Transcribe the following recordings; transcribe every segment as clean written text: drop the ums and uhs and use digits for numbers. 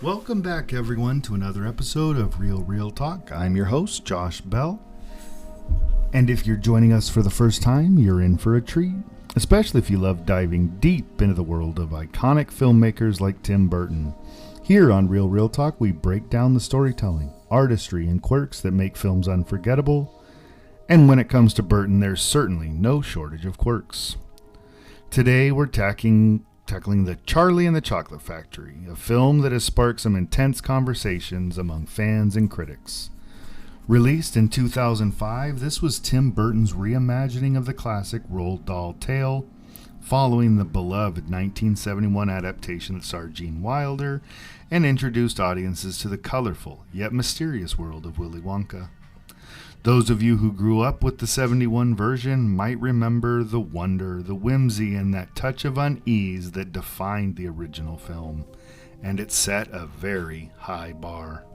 Welcome back, everyone, to another episode of Real Talk. I'm your host, Josh Bell. And if you're joining us for the first time, you're in for a treat, especially if you love diving deep into the world of iconic filmmakers like Tim Burton. Here on Real Talk, we break down the storytelling, artistry, and quirks that make films unforgettable. And when it comes to Burton, there's certainly no shortage of quirks. Today, we're tackling the Charlie and the Chocolate Factory, a film that has sparked some intense conversations among fans and critics. Released in 2005, this was Tim Burton's reimagining of the classic Roald Dahl tale, following the beloved 1971 adaptation that starred Gene Wilder and introduced audiences to the colorful yet mysterious world of Willy Wonka. Those of you who grew up with the 71 version might remember the wonder, the whimsy, and that touch of unease that defined the original film, and it set a very high bar.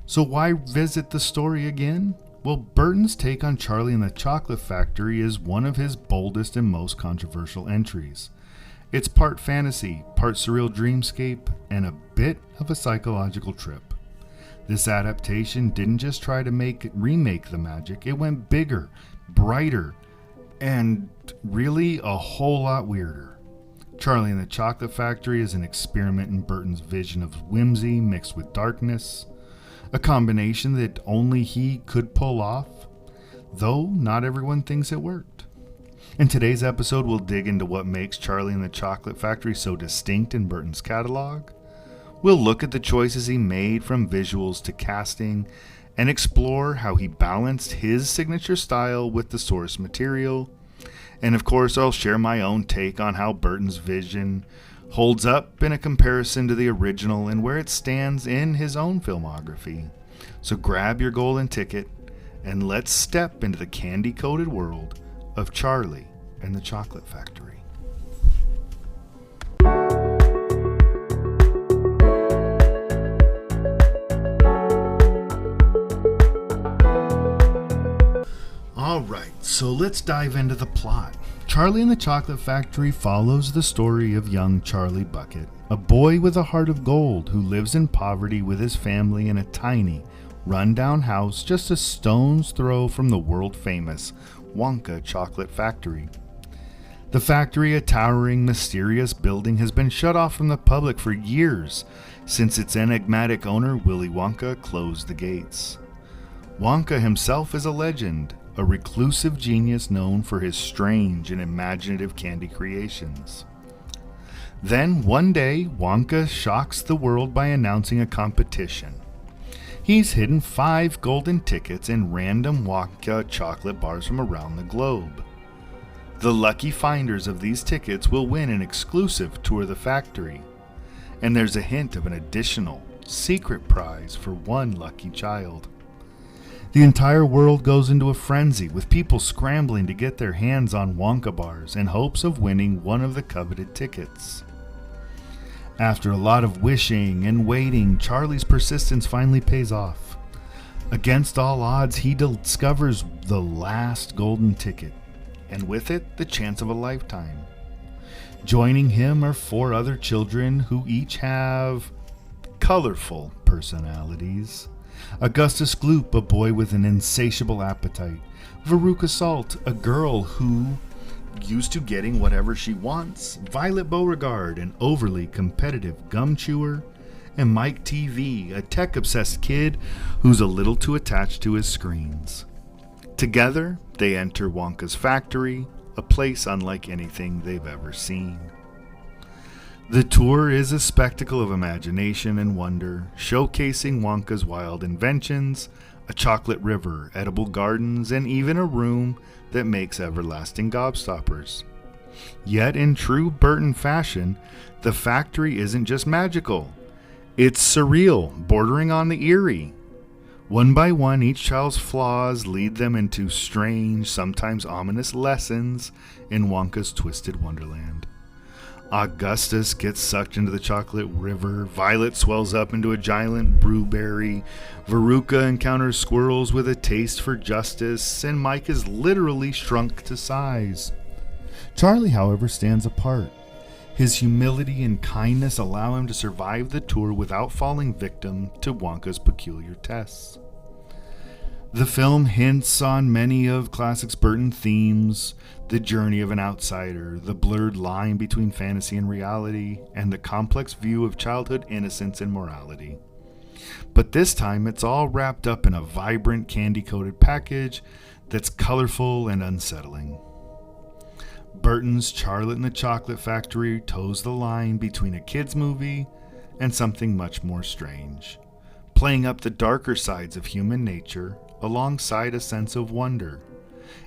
So why visit the story again? Well, Burton's take on Charlie and the Chocolate Factory is one of his boldest and most controversial entries. It's part fantasy, part surreal dreamscape, and a bit of a psychological trip. This adaptation didn't just try to remake the magic, it went bigger, brighter, and really a whole lot weirder. Charlie and the Chocolate Factory is an experiment in Burton's vision of whimsy mixed with darkness, a combination that only he could pull off, though not everyone thinks it worked. In today's episode, we'll dig into what makes Charlie and the Chocolate Factory so distinct in Burton's catalog. We'll look at the choices he made from visuals to casting and explore how he balanced his signature style with the source material. And of course, I'll share my own take on how Burton's vision holds up in a comparison to the original and where it stands in his own filmography. So grab your golden ticket and let's step into the candy-coated world of Charlie and the Chocolate Factory. Alright, so let's dive into the plot. Charlie and the Chocolate Factory follows the story of young Charlie Bucket, a boy with a heart of gold who lives in poverty with his family in a tiny, run-down house just a stone's throw from the world-famous Wonka Chocolate Factory. The factory, a towering, mysterious building, has been shut off from the public for years since its enigmatic owner, Willy Wonka, closed the gates. Wonka himself is a legend, a reclusive genius known for his strange and imaginative candy creations. Then, one day, Wonka shocks the world by announcing a competition. He's hidden 5 golden tickets in random Wonka chocolate bars from around the globe. The lucky finders of these tickets will win an exclusive tour of the factory, and there's a hint of an additional, secret prize for one lucky child. The entire world goes into a frenzy, with people scrambling to get their hands on Wonka bars in hopes of winning one of the coveted tickets. After a lot of wishing and waiting, Charlie's persistence finally pays off. Against all odds, he discovers the last golden ticket, and with it, the chance of a lifetime. Joining him are 4 other children who each have colorful personalities. Augustus Gloop, a boy with an insatiable appetite. Veruca Salt, a girl who used to getting whatever she wants. Violet Beauregard, an overly competitive gum chewer. And Mike TV, a tech-obsessed kid who's a little too attached to his screens. Together, they enter Wonka's factory, a place unlike anything they've ever seen. The tour is a spectacle of imagination and wonder, showcasing Wonka's wild inventions, a chocolate river, edible gardens, and even a room that makes everlasting gobstoppers. Yet in true Burton fashion, the factory isn't just magical. It's surreal, bordering on the eerie. One by one, each child's flaws lead them into strange, sometimes ominous lessons in Wonka's twisted wonderland. Augustus gets sucked into the chocolate river, Violet swells up into a giant blueberry, Veruca encounters squirrels with a taste for justice, and Mike is literally shrunk to size. Charlie, however, stands apart. His humility and kindness allow him to survive the tour without falling victim to Wonka's peculiar tests. The film hints on many of classic Burton themes: the journey of an outsider, the blurred line between fantasy and reality, and the complex view of childhood innocence and morality. But this time it's all wrapped up in a vibrant candy-coated package that's colorful and unsettling. Burton's Charlie and the Chocolate Factory toes the line between a kid's movie and something much more strange, playing up the darker sides of human nature alongside a sense of wonder.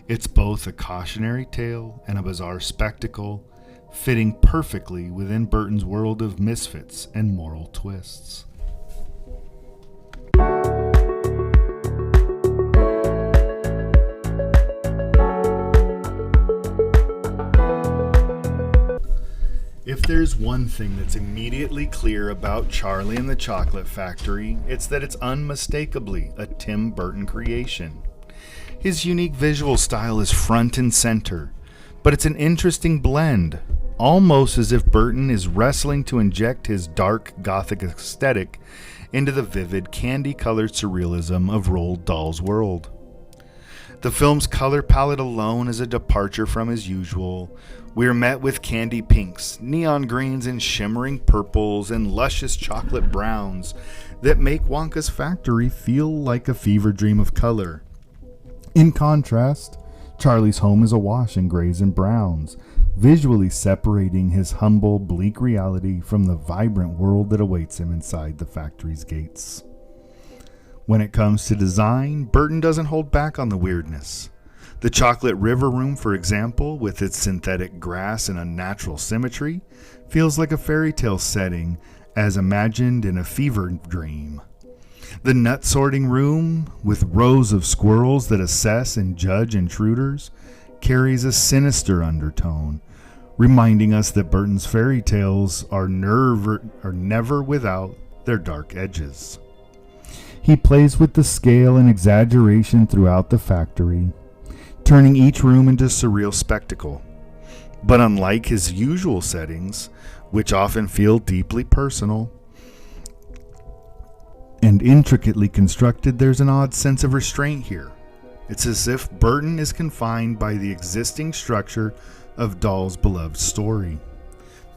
It's both a cautionary tale and a bizarre spectacle, fitting perfectly within Burton's world of misfits and moral twists. If there's one thing that's immediately clear about Charlie and the Chocolate Factory, it's that it's unmistakably a Tim Burton creation. His unique visual style is front and center, but it's an interesting blend, almost as if Burton is wrestling to inject his dark gothic aesthetic into the vivid candy-colored surrealism of Roald Dahl's world. The film's color palette alone is a departure from his usual. We are met with candy pinks, neon greens, and shimmering purples, and luscious chocolate browns that make Wonka's factory feel like a fever dream of color. In contrast, Charlie's home is awash in grays and browns, visually separating his humble, bleak reality from the vibrant world that awaits him inside the factory's gates. When it comes to design, Burton doesn't hold back on the weirdness. The Chocolate River Room, for example, with its synthetic grass and unnatural symmetry, feels like a fairy tale setting as imagined in a fever dream. The Nut Sorting Room, with rows of squirrels that assess and judge intruders, carries a sinister undertone, reminding us that Burton's fairy tales are never without their dark edges. He plays with the scale and exaggeration throughout the factory, turning each room into a surreal spectacle. But unlike his usual settings, which often feel deeply personal and intricately constructed, there's an odd sense of restraint here. It's as if Burton is confined by the existing structure of Dahl's beloved story,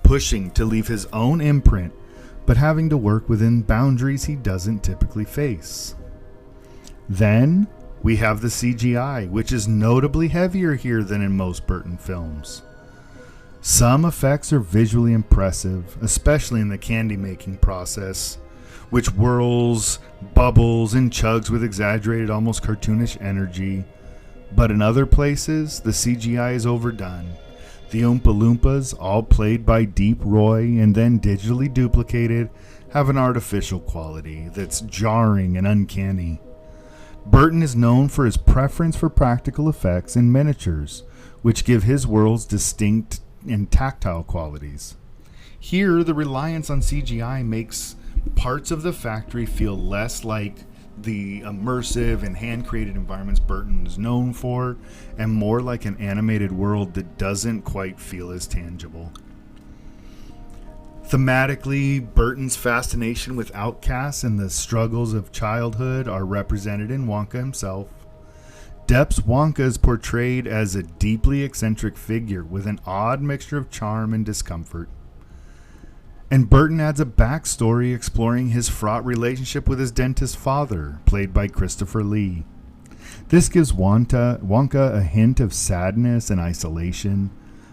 pushing to leave his own imprint, but having to work within boundaries he doesn't typically face. Then we have the CGI, which is notably heavier here than in most Burton films. Some effects are visually impressive, especially in the candy making process, which whirls, bubbles, and chugs with exaggerated, almost cartoonish energy. But in other places, the CGI is overdone. The Oompa Loompas, all played by Deep Roy and then digitally duplicated, have an artificial quality that's jarring and uncanny. Burton is known for his preference for practical effects and miniatures, which give his worlds distinct and tactile qualities. Here, the reliance on CGI makes parts of the factory feel less like the immersive and hand-created environments Burton is known for, and more like an animated world that doesn't quite feel as tangible. Thematically, Burton's fascination with outcasts and the struggles of childhood are represented in Wonka himself. Depp's Wonka is portrayed as a deeply eccentric figure with an odd mixture of charm and discomfort. And Burton adds a backstory exploring his fraught relationship with his dentist father, played by Christopher Lee. This gives Wonka a hint of sadness and isolation,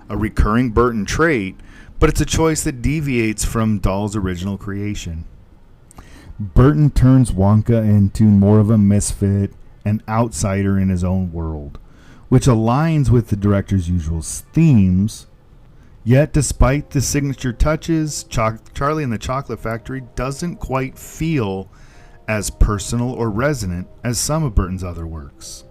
a recurring Burton trait, but it's a choice that deviates from Dahl's original creation. Burton turns Wonka into more of a misfit, an outsider in his own world, which aligns with the director's usual themes. Yet, despite the signature touches, Charlie and the Chocolate Factory doesn't quite feel as personal or resonant as some of Burton's other works.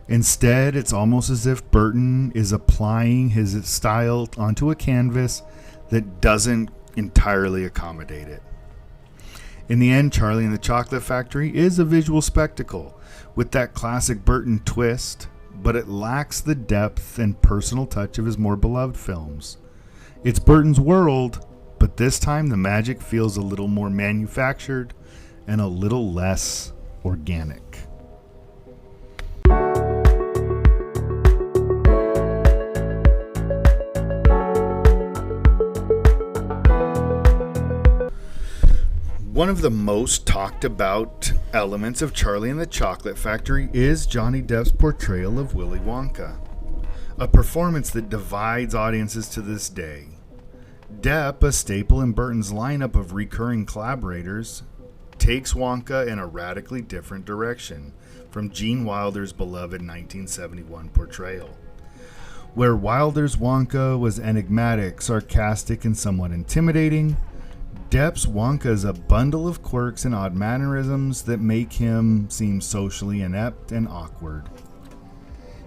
Instead, it's almost as if Burton is applying his style onto a canvas that doesn't entirely accommodate it. In the end, Charlie and the Chocolate Factory is a visual spectacle with that classic Burton twist, but it lacks the depth and personal touch of his more beloved films. It's Burton's world, but this time the magic feels a little more manufactured and a little less organic. One of the most talked about elements of Charlie and the Chocolate Factory is Johnny Depp's portrayal of Willy Wonka, a performance that divides audiences to this day. Depp, a staple in Burton's lineup of recurring collaborators, takes Wonka in a radically different direction from Gene Wilder's beloved 1971 portrayal. Where Wilder's Wonka was enigmatic, sarcastic, and somewhat intimidating, Depp's Wonka is a bundle of quirks and odd mannerisms that make him seem socially inept and awkward.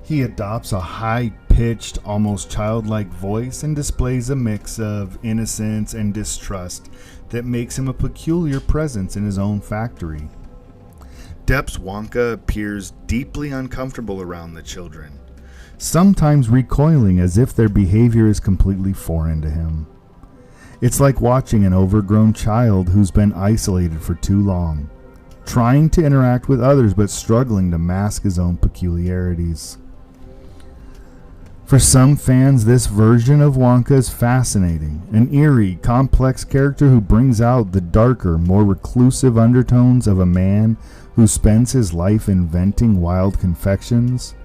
He adopts a high-pitched, almost childlike voice and displays a mix of innocence and distrust that makes him a peculiar presence in his own factory. Depp's Wonka appears deeply uncomfortable around the children, sometimes recoiling as if their behavior is completely foreign to him. It's like watching an overgrown child who's been isolated for too long, trying to interact with others but struggling to mask his own peculiarities. For some fans, this version of Wonka is fascinating, an eerie, complex character who brings out the darker, more reclusive undertones of a man who spends his life inventing wild confections.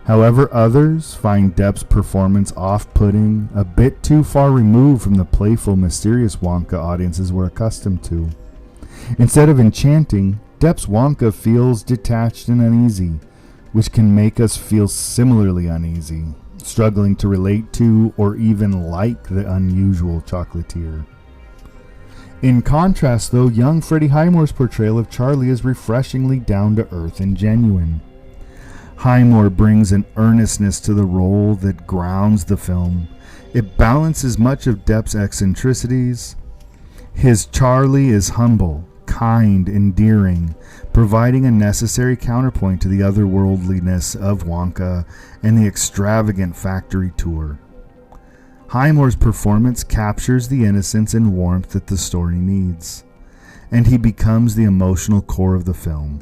However, others find Depp's performance off-putting, a bit too far removed from the playful, mysterious Wonka audiences were accustomed to. Instead of enchanting, Depp's Wonka feels detached and uneasy, which can make us feel similarly uneasy, struggling to relate to or even like the unusual chocolatier. In contrast, though, young Freddie Highmore's portrayal of Charlie is refreshingly down-to-earth and genuine. Highmore brings an earnestness to the role that grounds the film. It balances much of Depp's eccentricities. His Charlie is humble, kind, endearing, providing a necessary counterpoint to the otherworldliness of Wonka and the extravagant factory tour. Highmore's performance captures the innocence and warmth that the story needs, and he becomes the emotional core of the film.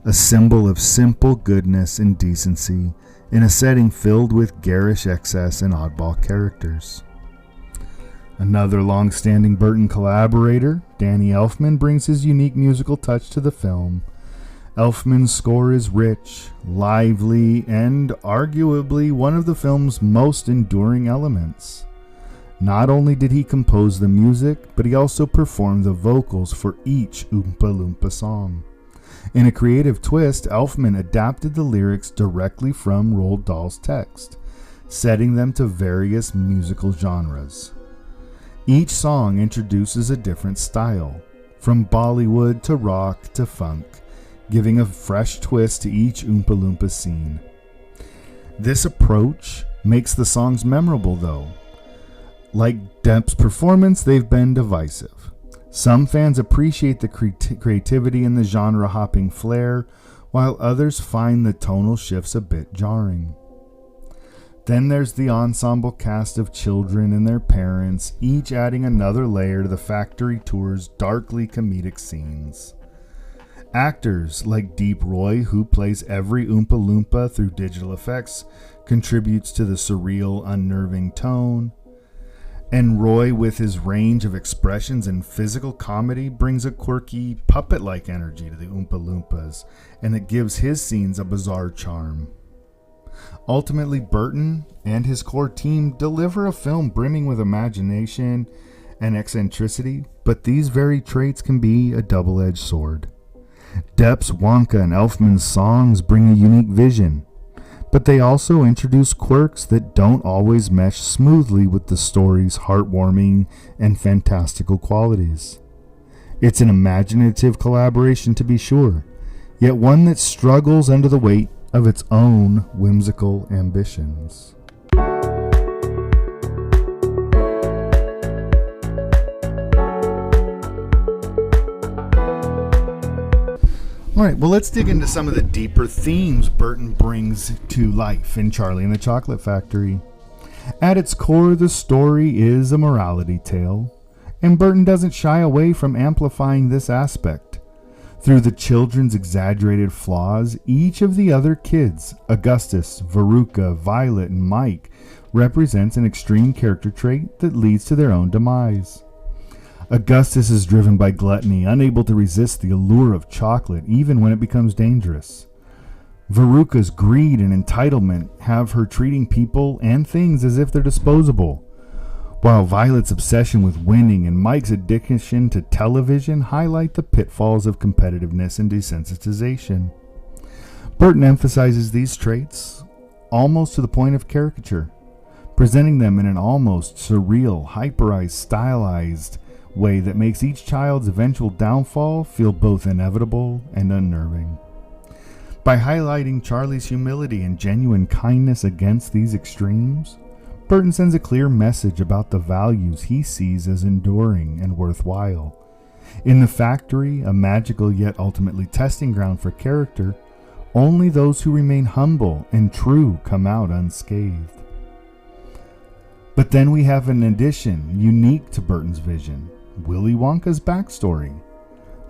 A symbol of simple goodness and decency in a setting filled with garish excess and oddball characters. Another long-standing Burton collaborator, Danny Elfman, brings his unique musical touch to the film. Elfman's score is rich, lively, and arguably one of the film's most enduring elements. Not only did he compose the music, but he also performed the vocals for each Oompa Loompa song. In a creative twist, Elfman adapted the lyrics directly from Roald Dahl's text, setting them to various musical genres. Each song introduces a different style, from Bollywood to rock to funk, giving a fresh twist to each Oompa Loompa scene. This approach makes the songs memorable, though. Like Depp's performance, they've been divisive. Some fans appreciate the creativity and the genre-hopping flair, while others find the tonal shifts a bit jarring. Then there's the ensemble cast of children and their parents, each adding another layer to the factory tour's darkly comedic scenes. Actors like Deep Roy, who plays every Oompa Loompa through digital effects, contributes to the surreal, unnerving tone. And Roy, with his range of expressions and physical comedy, brings a quirky, puppet-like energy to the Oompa Loompas, and it gives his scenes a bizarre charm. Ultimately, Burton and his core team deliver a film brimming with imagination and eccentricity, but these very traits can be a double-edged sword. Depp's Wonka and Elfman's songs bring a unique vision, but they also introduce quirks that don't always mesh smoothly with the story's heartwarming and fantastical qualities. It's an imaginative collaboration, to be sure, yet one that struggles under the weight of its own whimsical ambitions. Alright, well, let's dig into some of the deeper themes Burton brings to life in Charlie and the Chocolate Factory. At its core, the story is a morality tale, and Burton doesn't shy away from amplifying this aspect. Through the children's exaggerated flaws, each of the other kids, Augustus, Veruca, Violet, and Mike, represents an extreme character trait that leads to their own demise. Augustus is driven by gluttony, unable to resist the allure of chocolate even when it becomes dangerous. Veruca's greed and entitlement have her treating people and things as if they're disposable, while Violet's obsession with winning and Mike's addiction to television highlight the pitfalls of competitiveness and desensitization. Burton emphasizes these traits almost to the point of caricature, presenting them in an almost surreal, hyperized, stylized way that makes each child's eventual downfall feel both inevitable and unnerving. By highlighting Charlie's humility and genuine kindness against these extremes, Burton sends a clear message about the values he sees as enduring and worthwhile. In the factory, a magical yet ultimately testing ground for character, only those who remain humble and true come out unscathed. But then we have an addition unique to Burton's vision, Willy Wonka's backstory.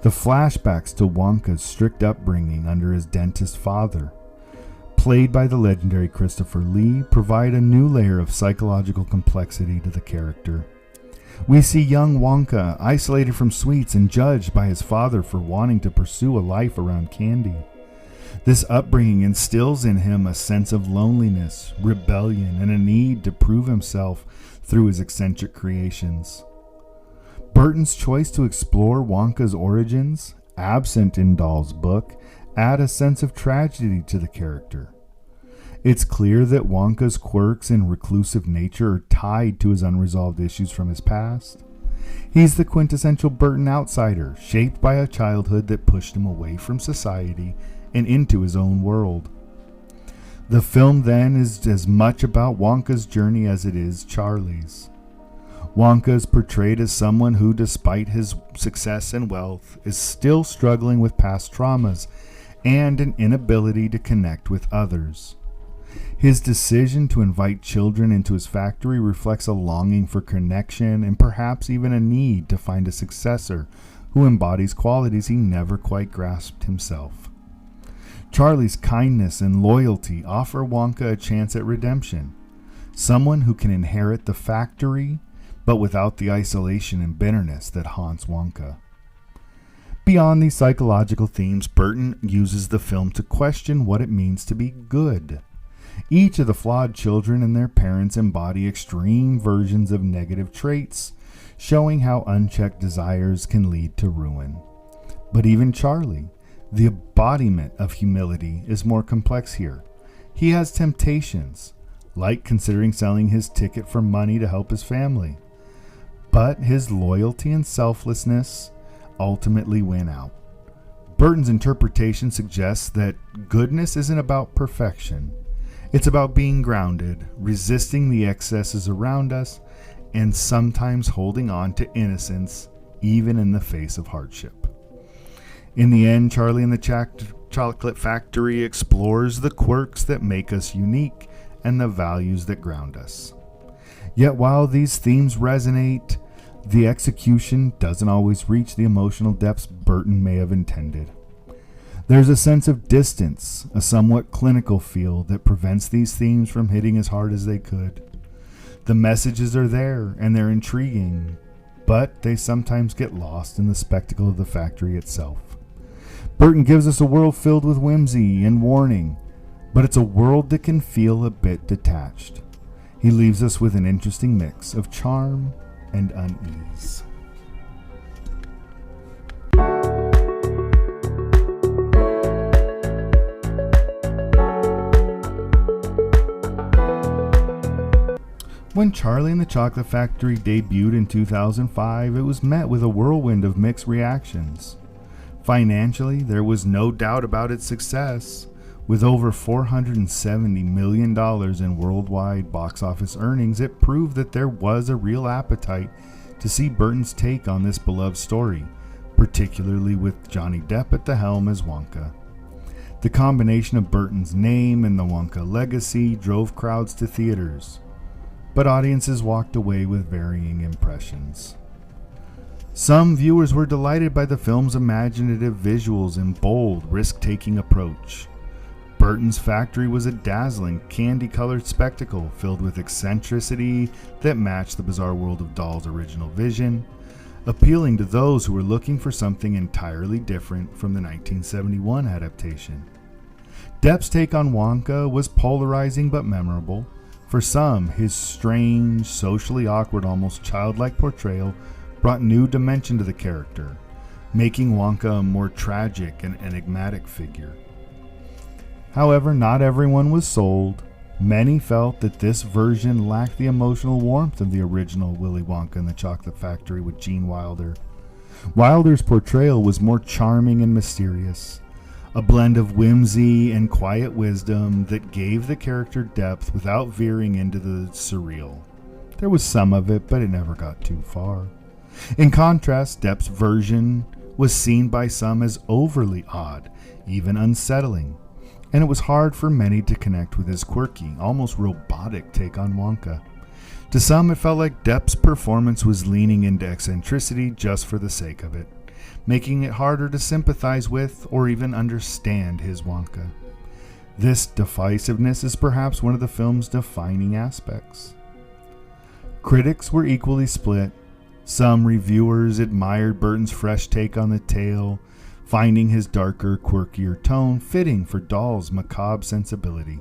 The flashbacks to Wonka's strict upbringing under his dentist father, played by the legendary Christopher Lee, provide a new layer of psychological complexity to the character. We see young Wonka isolated from sweets and judged by his father for wanting to pursue a life around candy. This upbringing instills in him a sense of loneliness, rebellion, and a need to prove himself through his eccentric creations. Burton's choice to explore Wonka's origins, absent in Dahl's book, add a sense of tragedy to the character. It's clear that Wonka's quirks and reclusive nature are tied to his unresolved issues from his past. He's the quintessential Burton outsider, shaped by a childhood that pushed him away from society and into his own world. The film then is as much about Wonka's journey as it is Charlie's. Wonka is portrayed as someone who, despite his success and wealth, is still struggling with past traumas and an inability to connect with others. His decision to invite children into his factory reflects a longing for connection and perhaps even a need to find a successor who embodies qualities he never quite grasped himself. Charlie's kindness and loyalty offer Wonka a chance at redemption, someone who can inherit the factory but without the isolation and bitterness that haunts Wonka. Beyond these psychological themes, Burton uses the film to question what it means to be good. Each of the flawed children and their parents embody extreme versions of negative traits, showing how unchecked desires can lead to ruin. But even Charlie, the embodiment of humility, is more complex here. He has temptations, like considering selling his ticket for money to help his family. But his loyalty and selflessness ultimately win out. Burton's interpretation suggests that goodness isn't about perfection. It's about being grounded, resisting the excesses around us, and sometimes holding on to innocence, even in the face of hardship. In the end, Charlie and the Chocolate Factory explores the quirks that make us unique and the values that ground us. Yet while these themes resonate, the execution doesn't always reach the emotional depths Burton may have intended. There's a sense of distance, a somewhat clinical feel that prevents these themes from hitting as hard as they could. The messages are there and they're intriguing, but they sometimes get lost in the spectacle of the factory itself. Burton gives us a world filled with whimsy and warning, but it's a world that can feel a bit detached. He leaves us with an interesting mix of charm and unease. When Charlie and the Chocolate Factory debuted in 2005, it was met with a whirlwind of mixed reactions. Financially, there was no doubt about its success. With over $470 million in worldwide box office earnings, it proved that there was a real appetite to see Burton's take on this beloved story, particularly with Johnny Depp at the helm as Wonka. The combination of Burton's name and the Wonka legacy drove crowds to theaters. but audiences walked away with varying impressions. Some viewers were delighted by the film's imaginative visuals and bold, risk-taking approach. Burton's factory was a dazzling, candy-colored spectacle filled with eccentricity that matched the bizarre world of Dahl's original vision, appealing to those who were looking for something entirely different from the 1971 adaptation. Depp's take on Wonka was polarizing but memorable. For some, his strange, socially awkward, almost childlike portrayal brought new dimension to the character, making Wonka a more tragic and enigmatic figure. However, not everyone was sold. Many felt that this version lacked the emotional warmth of the original Willy Wonka and the Chocolate Factory with Gene Wilder. Wilder's portrayal was more charming and mysterious, a blend of whimsy and quiet wisdom that gave the character depth without veering into the surreal. There was some of it, but it never got too far. In contrast, Depp's version was seen by some as overly odd, even unsettling, and it was hard for many to connect with his quirky, almost robotic take on Wonka. To some, it felt like Depp's performance was leaning into eccentricity just for the sake of it, making it harder to sympathize with or even understand his Wonka. This divisiveness is perhaps one of the film's defining aspects. Critics were equally split. Some reviewers admired Burton's fresh take on the tale, finding his darker, quirkier tone fitting for Dahl's macabre sensibility.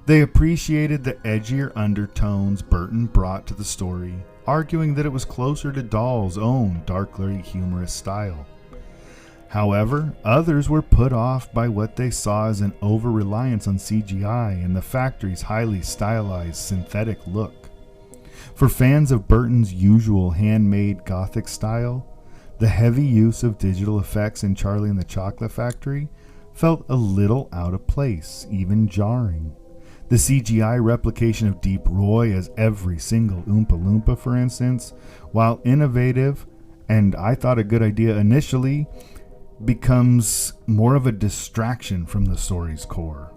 They appreciated the edgier undertones Burton brought to the story, arguing that it was closer to Dahl's own darkly humorous style. However, others were put off by what they saw as an over-reliance on CGI and the factory's highly stylized synthetic look. For fans of Burton's usual handmade gothic style, the heavy use of digital effects in Charlie and the Chocolate Factory felt a little out of place, even jarring. The CGI replication of Deep Roy as every single Oompa Loompa, for instance, while innovative and I thought a good idea initially, becomes more of a distraction from the story's core.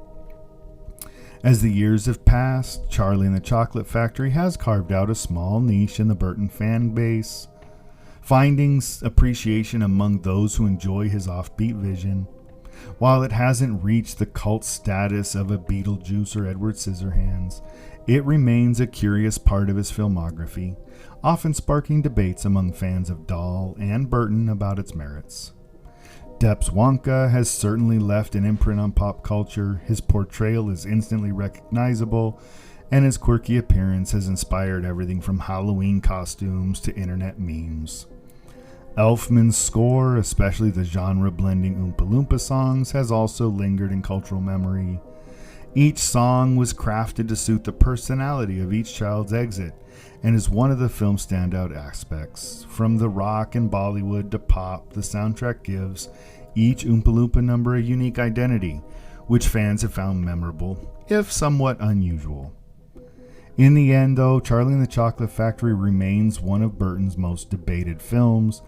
As the years have passed, Charlie and the Chocolate Factory has carved out a small niche in the Burton fan base, finding appreciation among those who enjoy his offbeat vision. While it hasn't reached the cult status of a Beetlejuice or Edward Scissorhands, it remains a curious part of his filmography, often sparking debates among fans of Dahl and Burton about its merits. Depp's Wonka has certainly left an imprint on pop culture. His portrayal is instantly recognizable, and his quirky appearance has inspired everything from Halloween costumes to internet memes. Elfman's score, especially the genre-blending Oompa Loompa songs, has also lingered in cultural memory. Each song was crafted to suit the personality of each child's exit, and is one of the film's standout aspects. From the rock and Bollywood to pop, the soundtrack gives each Oompa Loompa number a unique identity, which fans have found memorable, if somewhat unusual. In the end, though, Charlie and the Chocolate Factory remains one of Burton's most debated films,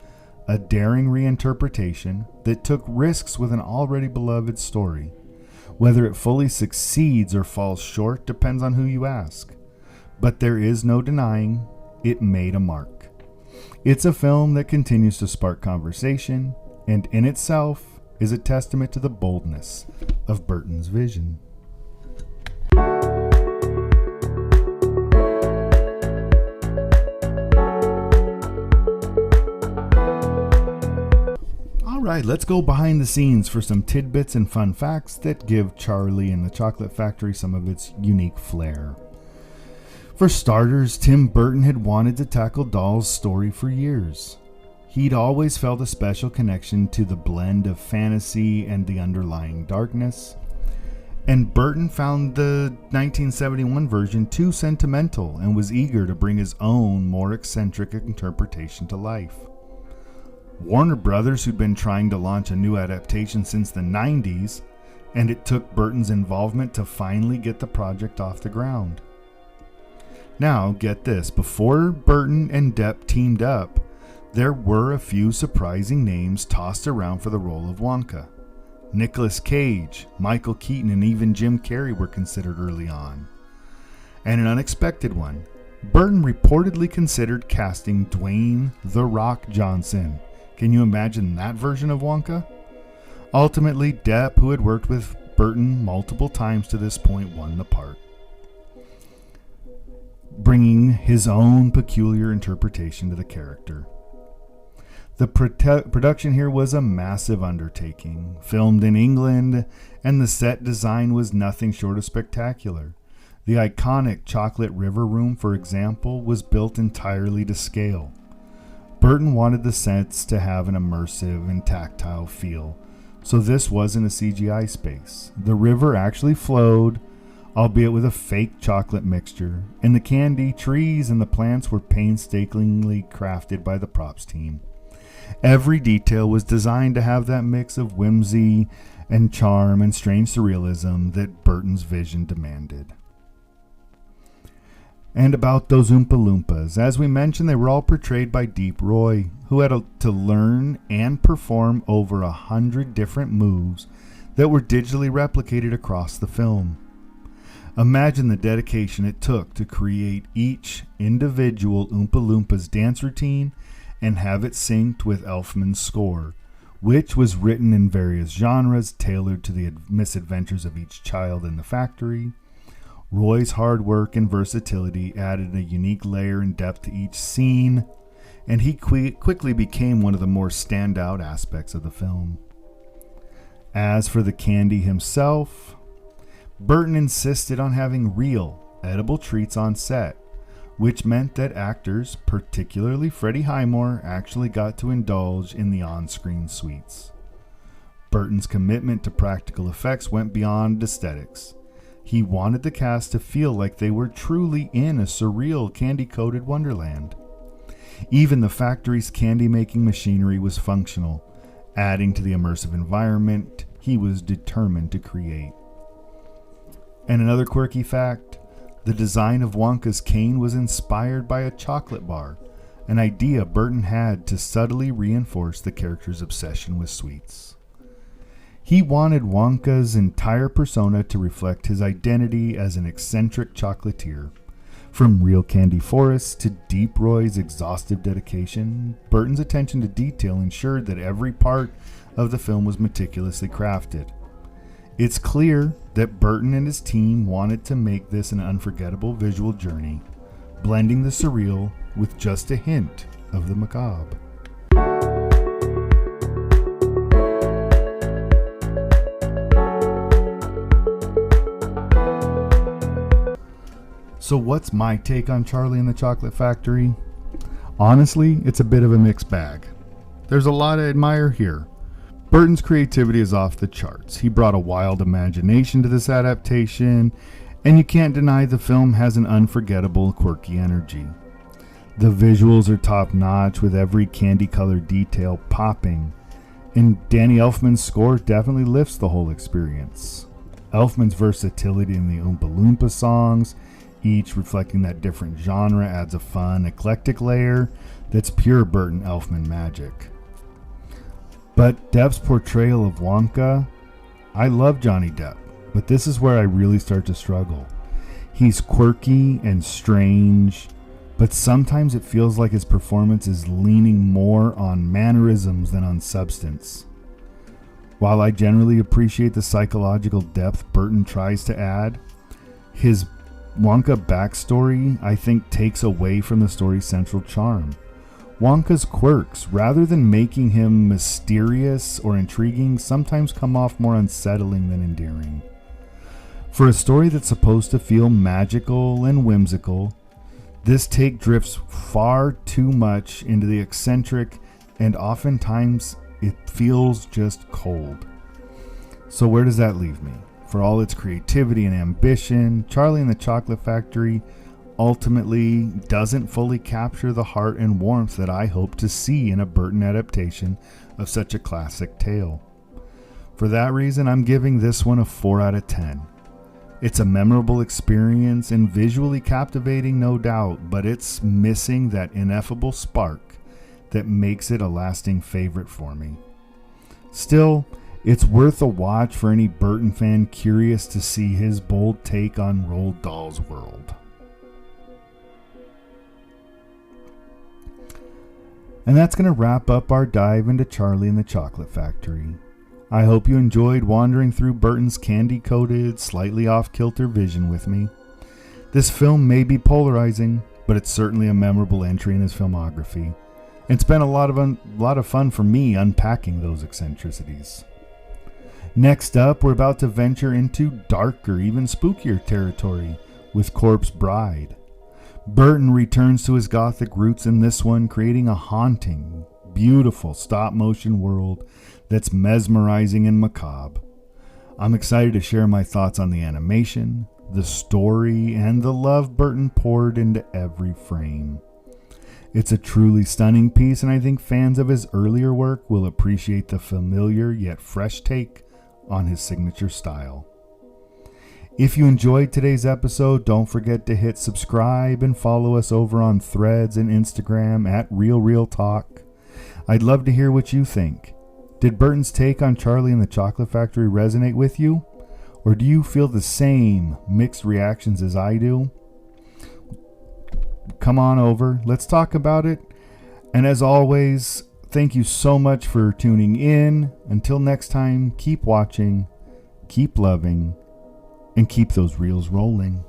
a daring reinterpretation that took risks with an already beloved story. Whether it fully succeeds or falls short depends on who you ask. But there is no denying it made a mark. It's a film that continues to spark conversation, and in itself is a testament to the boldness of Burton's vision. Alright, let's go behind the scenes for some tidbits and fun facts that give Charlie and the Chocolate Factory some of its unique flair. For starters, Tim Burton had wanted to tackle Dahl's story for years. He'd always felt a special connection to the blend of fantasy and the underlying darkness, and Burton found the 1971 version too sentimental and was eager to bring his own, more eccentric interpretation to life. Warner Brothers, who'd been trying to launch a new adaptation since the 90s, and it took Burton's involvement to finally get the project off the ground. Now, get this, before Burton and Depp teamed up, there were a few surprising names tossed around for the role of Wonka. Nicolas Cage, Michael Keaton, and even Jim Carrey were considered early on. And an unexpected one. Burton reportedly considered casting Dwayne "The Rock" Johnson. Can you imagine that version of Wonka? Ultimately, Depp, who had worked with Burton multiple times to this point, won the part, bringing his own peculiar interpretation to the character. The production here was a massive undertaking, filmed in England, and the set design was nothing short of spectacular. The iconic Chocolate River Room, for example, was built entirely to scale. Burton wanted the sets to have an immersive and tactile feel, so this wasn't a CGI space. The river actually flowed, albeit with a fake chocolate mixture, and the candy, trees, and the plants were painstakingly crafted by the props team. Every detail was designed to have that mix of whimsy and charm and strange surrealism that Burton's vision demanded. And about those Oompa Loompas, as we mentioned, they were all portrayed by Deep Roy, who had to learn and perform over 100 different moves that were digitally replicated across the film. Imagine the dedication it took to create each individual Oompa Loompa's dance routine and have it synced with Elfman's score, which was written in various genres tailored to the misadventures of each child in the factory. Roy's hard work and versatility added a unique layer and depth to each scene, and he quickly became one of the more standout aspects of the film. As for the candy himself, Burton insisted on having real, edible treats on set, which meant that actors, particularly Freddie Highmore, actually got to indulge in the on-screen sweets. Burton's commitment to practical effects went beyond aesthetics. He wanted the cast to feel like they were truly in a surreal, candy-coated wonderland. Even the factory's candy-making machinery was functional, adding to the immersive environment he was determined to create. And another quirky fact, the design of Wonka's cane was inspired by a chocolate bar, an idea Burton had to subtly reinforce the character's obsession with sweets. He wanted Wonka's entire persona to reflect his identity as an eccentric chocolatier. From real candy forests to Deep Roy's exhaustive dedication, Burton's attention to detail ensured that every part of the film was meticulously crafted. It's clear that Burton and his team wanted to make this an unforgettable visual journey, blending the surreal with just a hint of the macabre. So what's my take on Charlie and the Chocolate Factory? Honestly, it's a bit of a mixed bag. There's a lot to admire here. Burton's creativity is off the charts. He brought a wild imagination to this adaptation, and you can't deny the film has an unforgettable, quirky energy. The visuals are top-notch, with every candy-colored detail popping, and Danny Elfman's score definitely lifts the whole experience. Elfman's versatility in the Oompa Loompa songs, each reflecting that different genre, adds a fun, eclectic layer that's pure Burton Elfman magic. But Depp's portrayal of Wonka, I love Johnny Depp, but this is where I really start to struggle. He's quirky and strange, but sometimes it feels like his performance is leaning more on mannerisms than on substance. While I generally appreciate the psychological depth Burton tries to add, his Wonka backstory, I think, takes away from the story's central charm. Wonka's quirks, rather than making him mysterious or intriguing, sometimes come off more unsettling than endearing. For a story that's supposed to feel magical and whimsical, this take drifts far too much into the eccentric, and oftentimes it feels just cold. So where does that leave me? For all its creativity and ambition, Charlie and the Chocolate Factory ultimately doesn't fully capture the heart and warmth that I hope to see in a Burton adaptation of such a classic tale. For that reason, I'm giving this one a 4 out of 10. It's a memorable experience and visually captivating, no doubt, but it's missing that ineffable spark that makes it a lasting favorite for me. Still, it's worth a watch for any Burton fan curious to see his bold take on Roald Dahl's world. And that's going to wrap up our dive into Charlie and the Chocolate Factory. I hope you enjoyed wandering through Burton's candy-coated, slightly off-kilter vision with me. This film may be polarizing, but it's certainly a memorable entry in his filmography. It's been a lot of fun for me unpacking those eccentricities. Next up, we're about to venture into darker, even spookier territory with Corpse Bride. Burton returns to his gothic roots in this one, creating a haunting, beautiful stop-motion world that's mesmerizing and macabre. I'm excited to share my thoughts on the animation, the story, and the love Burton poured into every frame. It's a truly stunning piece, and I think fans of his earlier work will appreciate the familiar yet fresh take on his signature style. If you enjoyed today's episode, don't forget to hit subscribe and follow us over on Threads and Instagram at RealRealTalk. I'd love to hear what you think. Did Burton's take on Charlie and the Chocolate Factory resonate with you? Or do you feel the same mixed reactions as I do? Come on over, let's talk about it. And as always, thank you so much for tuning in. Until next time, keep watching, keep loving, and keep those reels rolling.